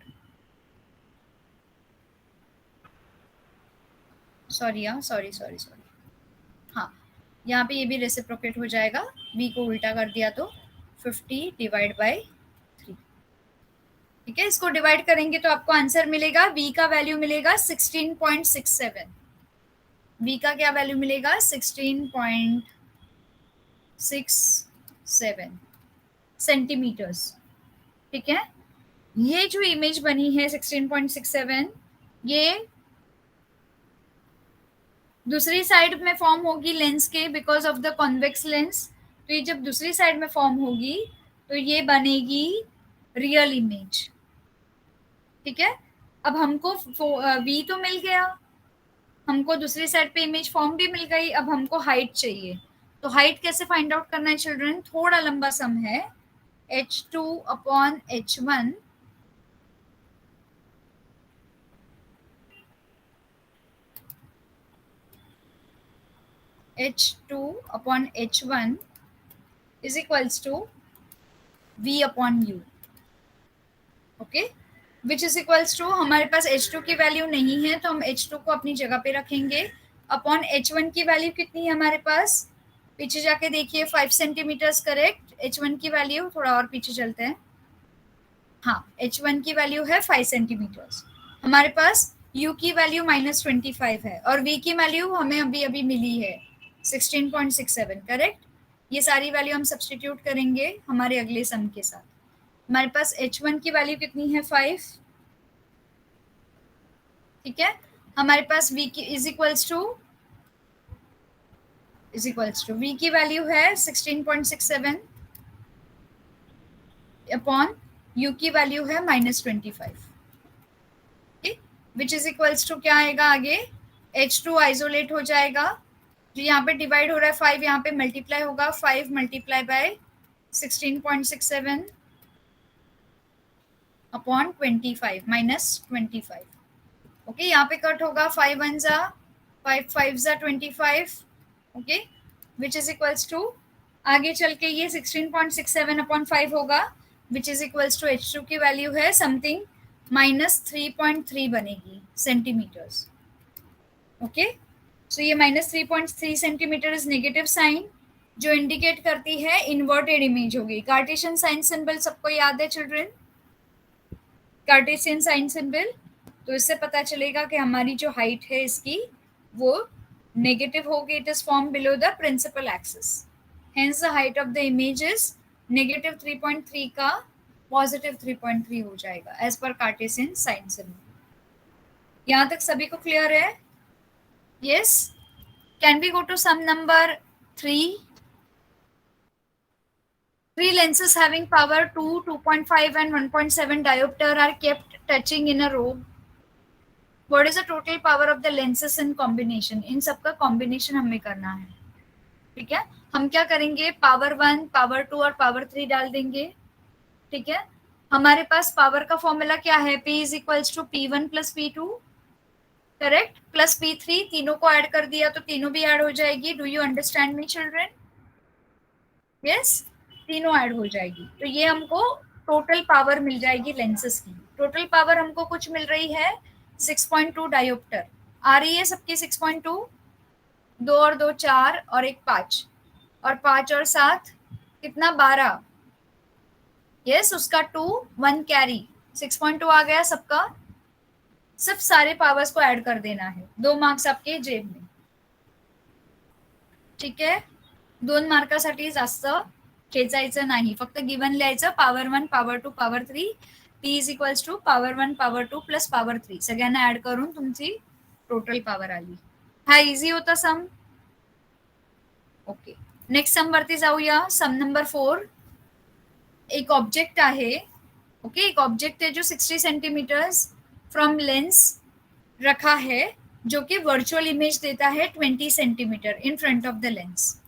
सॉरी, हाँ सॉरी सॉरी सॉरी, हाँ यहाँ पे ये भी रेसिप्रोकेट हो जाएगा, v को उल्टा कर दिया तो 50 डिवाइड बाय 3, ठीक है। इसको डिवाइड करेंगे तो आपको आंसर मिलेगा, v का वैल्यू मिलेगा 16.67, v का क्या वैल्यू मिलेगा 16.67 सेंटीमीटर्स, ठीक है। ये जो इमेज बनी है 16.67, ये दूसरी साइड में फॉर्म होगी लेंस के, because of the convex lens. तो ये जब दूसरी साइड में फॉर्म होगी तो ये बनेगी रियल इमेज, ठीक है। अब हमको v तो मिल गया, हमको दूसरी साइड पे इमेज फॉर्म भी मिल गई, अब हमको हाइट चाहिए। तो हाइट कैसे फाइंड आउट करना है चिल्ड्रन, थोड़ा लंबा सम है, h2 upon h1, h2 upon h1 is equals to v upon u, okay, which is equals to, हमारे पास h2 की वैल्यू नहीं है तो हम h2 को अपनी जगह पे रखेंगे, अपॉन h1 की वैल्यू कितनी है हमारे पास, पीछे जाके देखिए 5 सेंटीमीटर्स, करेक्ट, h1 की वैल्यू, थोड़ा और पीछे चलते हैं, हाँ h1 की वैल्यू है 5 सेंटीमीटर्स, हमारे पास u की वैल्यू -25 है और v की वैल्यू हमें अभी अभी मिली है 16.67, करेक्ट। ये सारी वैल्यू हम सब्सटीट्यूट करेंगे हमारे अगले सम के साथ। हमारे पास h1 की वैल्यू कितनी है 5, ठीक है। हमारे पास v की इज इक्वल्स टू v की वैल्यू है 16.67 अपॉन u की वैल्यू है -25, विच इज इक्वल्स टू क्या आएगा आगे, h2 आइसोलेट हो जाएगा, जो यहाँ पे डिवाइड हो रहा है 5 यहाँ पे मल्टीप्लाई होगा, 5 मल्टीप्लाई बाय 16.67 अपॉन 25 -25, ओके, यहाँ पे कट होगा, 5 1 जा 5 5 जा 25, okay, which is equals to, आगे चल के ये 16.67 अपॉन 5 होगा, विच इज इक्वल्स टू h2 की वैल्यू है समथिंग -3.3 बनेगी सेंटीमीटर्स, ओके। सो ये -3.3 सेंटीमीटर इज नेगेटिव साइन, जो इंडिकेट करती है इन्वर्टेड इमेज होगी। कार्टेशियन साइन सिंबल सबको याद है चिल्ड्रन, कार्टेशियन साइन सिंबल, तो इससे पता चलेगा कि हमारी जो हाइट है इसकी वो नेगेटिव होगी, it is form below the principal axis, hence the height of the image is -3.3 का +3.3 हो जाएगा as per Cartesian sign symbol. यहाँ तक सभी को क्लियर है? Yes, can we go to sum number 3? Three lenses having power 2, 2.5 and 1.7 diopter are kept touching in a row. What is the total power of the lenses in combination? इन सबका combination हमें करना है, ठीक है। हम क्या करेंगे, पावर 1, पावर 2 और पावर 3 डाल देंगे, ठीक है। हमारे पास पावर का फॉर्मूला क्या है, P is equals to P1 plus P2, correct, plus P3, तीनों को ऐड कर दिया तो तीनों भी ऐड हो जाएगी। Do you understand me children? Yes, तीनों ऐड हो जाएगी, तो ये हमको टोटल पावर मिल जाएगी लेंसेस की। टोटल पावर हमको कुछ मिल रही है 6.2 डायोप्टर, आ रही है सबकी 6.2, 2 और 2 4 और 1 5, और 5 और 7 कितना 12, यस, उसका 2 1 कैरी, 6.2 आ गया सबका। सिर्फ सारे पावर्स को ऐड कर देना है, 2 मार्क्स आपके जेब में, ठीक आहे। 2 मार्कासाठी जास्त खेचायचं नाही, फक्त गिवन लिहायचं, power 1 power 2 power 3, P is equals to power 1 power 2 plus power 3, सगळ्यांना ऍड करून तुमची टोटल पॉवर आली। हा इझी होता सम, ओके। नेक्स्ट सम वरती जाऊया, सम नंबर 4। एक ऑब्जेक्ट आहे, ओके, एक ऑब्जेक्ट है जो 60 सेंटीमीटर्स फ्रॉम लेंस रखा है, जो कि वर्चुअल इमेज देता है 20 centimetre in front of the lens,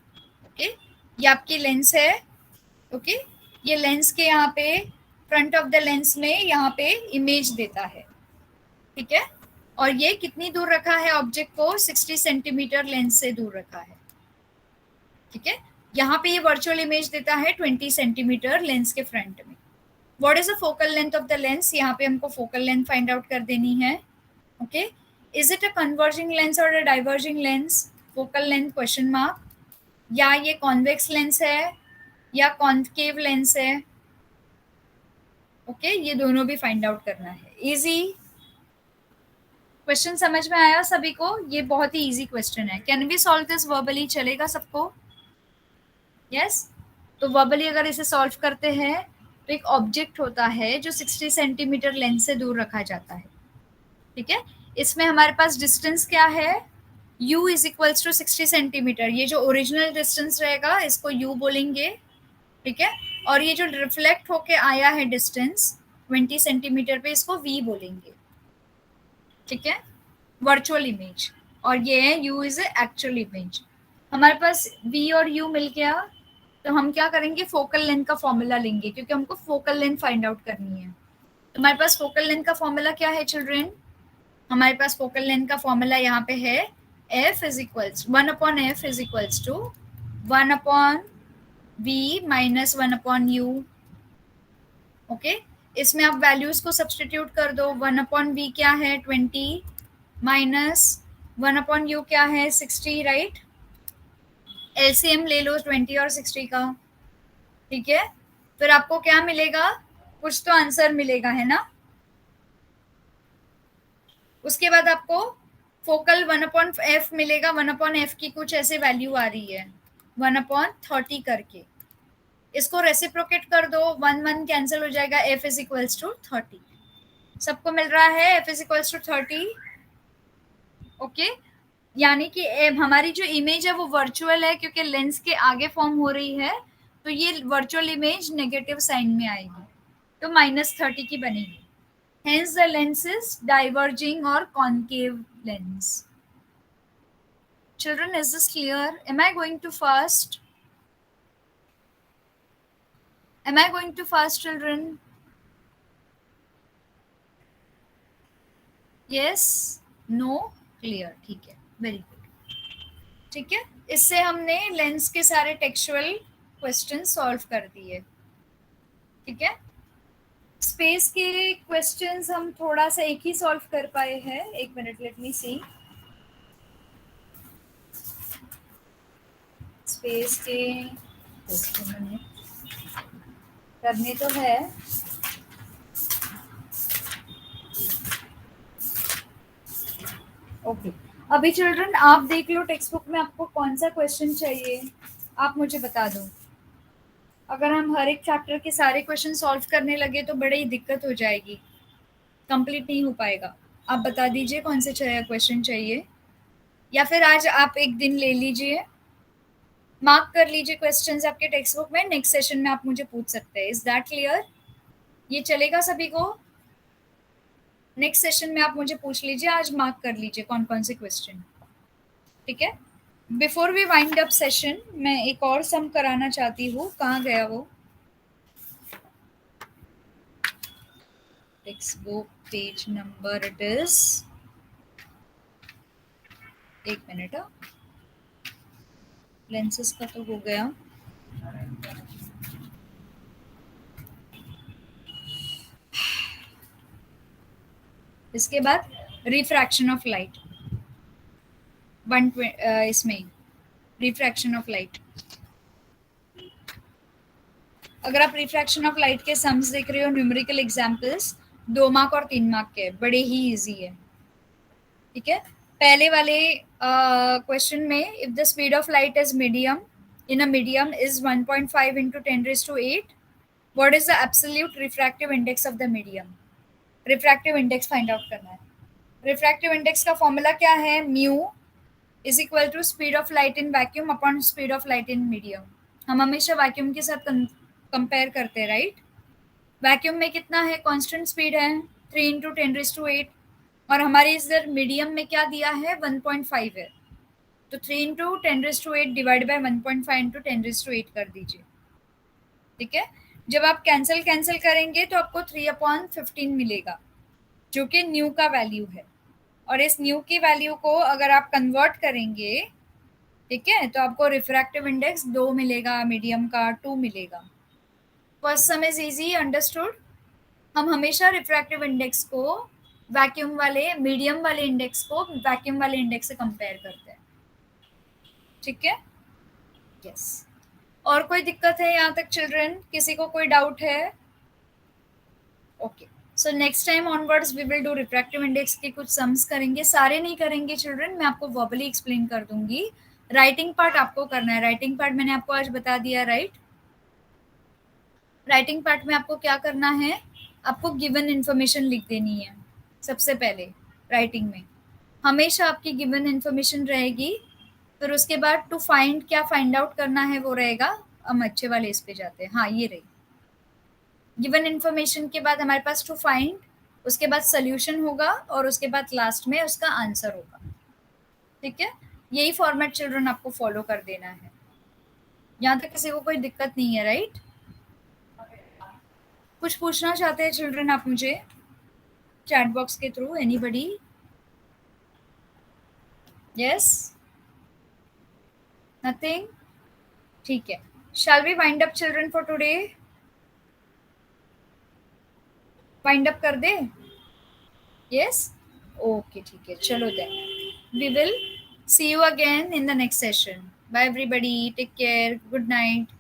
okay. ये आपकी लेंस है, ओके, ये लेंस के यहाँ पे फ्रंट ऑफ द लेंस में यहाँ पे इमेज देता है, ठीक है। और ये कितनी दूर रखा है ऑब्जेक्ट को, 60 सेंटीमीटर लेंस से दूर रखा है, ठीक है। यहाँ पे ये वर्चुअल इमेज देता है 20 सेंटीमीटर लेंस के फ्रंट में. What is the focal length of the lens? यहाँ पे हमको फोकल लेंथ फाइंड आउट कर देनी है. Okay, is it a converging lens और a diverging lens? Focal length question mark. या ये कॉन्वेक्स लेंस है या कॉन्केव लेंस है? ओके, ये दोनों भी फाइंड आउट करना है. इजी क्वेश्चन, समझ में आया सभी को? ये बहुत ही इजी क्वेश्चन है. Can we solve this verbally? चलेगा सबको? यस. तो वर्बली अगर इसे सॉल्व करते हैं तो एक ऑब्जेक्ट होता है जो 60 सेंटीमीटर लेंस से दूर रखा जाता है. ठीक है, इसमें हमारे पास डिस्टेंस क्या है? u is equals to 60 centimetre. ये जो ओरिजिनल डिस्टेंस रहेगा इसको u बोलेंगे. ठीक है, और ये जो रिफ्लेक्ट होके आया है डिस्टेंस 20 सेंटीमीटर पे, इसको v बोलेंगे. ठीक है, वर्चुअल इमेज. और ये है u इज एक्चुअल इमेज. हमारे पास v और u मिल गया, तो हम क्या करेंगे? फोकल लेंथ का फॉर्मूला लेंगे, क्योंकि हमको फोकल लेंथ फाइंड आउट करनी है. तो हमारे पास फोकल लेंथ का फॉर्मूला क्या है चिल्ड्रेन? हमारे पास फोकल लेंथ का फॉर्मूला यहाँ पे है f is equals 1/f is equals to 1/v minus 1/u. Okay, इसमें आप वैल्यूज को सब्सटीट्यूट कर दो. 1/v क्या है? 20 माइनस 1/u क्या है? 60. राइट, एलसीएम ले लो 20 और 60 का. ठीक है, फिर आपको क्या मिलेगा? कुछ तो आंसर मिलेगा, है ना? उसके बाद आपको फोकल 1/f मिलेगा. 1/f की कुछ ऐसे वैल्यू आ रही है 1/30 करके. इसको रेसिप्रोकेट कर दो, 1 कैंसिल हो जाएगा. f is equals to 30. सबको मिल रहा है f is equals to 30. Okay, यानी कि हमारी जो इमेज है वो वर्चुअल है, क्योंकि लेंस के आगे फॉर्म हो रही है, तो ये वर्चुअल इमेज नेगेटिव साइन में आएगी, तो -30 की बनेगी. Hence the lens is diverging or concave lens. Children, is this clear? Am I going too fast? Am I going too fast, children? Yes? No? Clear. ठीक है, very good. ठीक है, इससे हमने लेंस के सारे टेक्सचुअल क्वेश्चन सॉल्व कर दिए. ठीक है, स्पेस के क्वेश्चंस हम थोड़ा सा एक ही सॉल्व कर पाए हैं. एक मिनट, लेट मी सी. स्पेस के क्वेश्चन करने तो है. ओके, अभी चिल्ड्रन आप देख लो टेक्स्ट बुक में आपको कौन सा क्वेश्चन चाहिए, आप मुझे बता दो. अगर हम हर एक चैप्टर के सारे क्वेश्चन सॉल्व करने लगे तो बड़ी दिक्कत हो जाएगी, कंप्लीट नहीं हो पाएगा. आप बता दीजिए कौन से क्वेश्चन चाहिए, या फिर आज आप एक दिन ले लीजिए, मार्क कर लीजिए क्वेश्चंस आपके टेक्स्ट बुक में. नेक्स्ट सेशन में आप मुझे पूछ सकते हैं. Is that clear? ये चलेगा सभी को? नेक्स्ट सेशन में आप मुझे पूछ लीजिए, आज मार्क कर लीजिए कौन कौन से क्वेश्चन. ठीक है, before we wind up session मैं एक और सम कराना चाहती हूँ. कहाँ गया वो? Text book page number it is, एक मिनट. लेंसेस का तो हो गया. इसके बाद रिफ्रैक्शन ऑफ लाइट. इसमें रिफ्रैक्शन ऑफ लाइट. अगर आप रिफ्रैक्शन ऑफ लाइट के सम्स देख रहे हो, न्यूमेरिकल एग्जांपल्स 2 मार्क और 3 मार्क के, बड़े ही इजी है. ठीक है, पहले वाले क्वेश्चन में if the speed of light is medium in a medium is 1.5 into 10⁸, what is the absolute refractive index of the medium? Refractive index find out करना है. रिफ्रैक्टिव इंडेक्स का फॉर्मूला क्या है? Mu is equal to speed of light in vacuum upon speed of light in medium. हम हमेशा vacuum के साथ compare करते हैं, राइट? वैक्यूम में कितना है? कांस्टेंट स्पीड है 3 into 10⁸, और हमारे इधर मीडियम में क्या दिया है? 1.5 है, तो 3 into 10⁸ डिवाइड बाय 1.5 into 10⁸ कर दीजिए. ठीक है, जब आप कैंसिल करेंगे तो आपको 3/15 मिलेगा, जो कि न्यू का वैल्यू है. और इस न्यू की वैल्यू को अगर आप कन्वर्ट करेंगे, ठीक है, तो आपको रिफ्रैक्टिव इंडेक्स 2 मिलेगा, मीडियम का 2 मिलेगा। First some is easy, understood. हम हमेशा रिफ्रैक्टिव इंडेक्स को वैक्यूम वाले, मीडियम वाले इंडेक्स को वैक्यूम वाले इंडेक्स से कंपेयर करते हैं। ठीक है, यस। और कोई दिक्कत है यहाँ तक चिल्ड्रन? किसी को कोई डाउट है? Okay, so next time onwards we will do refractive index के कुछ सम्स करेंगे, सारे नहीं करेंगे चिल्ड्रन, मैं आपको वर्बली एक्सप्लेन कर दूंगी। राइटिंग पार्ट आपको करना है, राइटिंग पार्ट मैंने आपको आज बता दिया, राइट? राइटिंग पार्ट में आपको क्या करना है, आपको गिवन इन्फॉर्मेशन लिख देनी है सबसे पहले। राइटिंग में हमेशा आपकी गिवन इन्फॉर्मेशन रहेगी, फिर उसके बाद टू फाइंड, क्या फाइंड आउट करना है वो रहेगा। हम अच्छे वाले इस पे जाते हैं, हाँ ये रही गिवन इन्फॉर्मेशन के बाद हमारे पास टू फाइंड, उसके बाद सोल्यूशन होगा और उसके बाद लास्ट में उसका आंसर होगा। ठीक है, यही फॉर्मेट चिल्ड्रन आपको फॉलो कर देना है। यहाँ तक किसी को कोई दिक्कत नहीं है, राइट? कुछ पूछना चाहते हैं चिल्ड्रन आप मुझे चैट बॉक्स के थ्रू? एनीबडी? यस? नथिंग? ठीक है, shall we wind up children for today? Wind up कर दे? यस, ओके ठीक है, चलो then we will see you again in the next session. Bye everybody, take care, good night.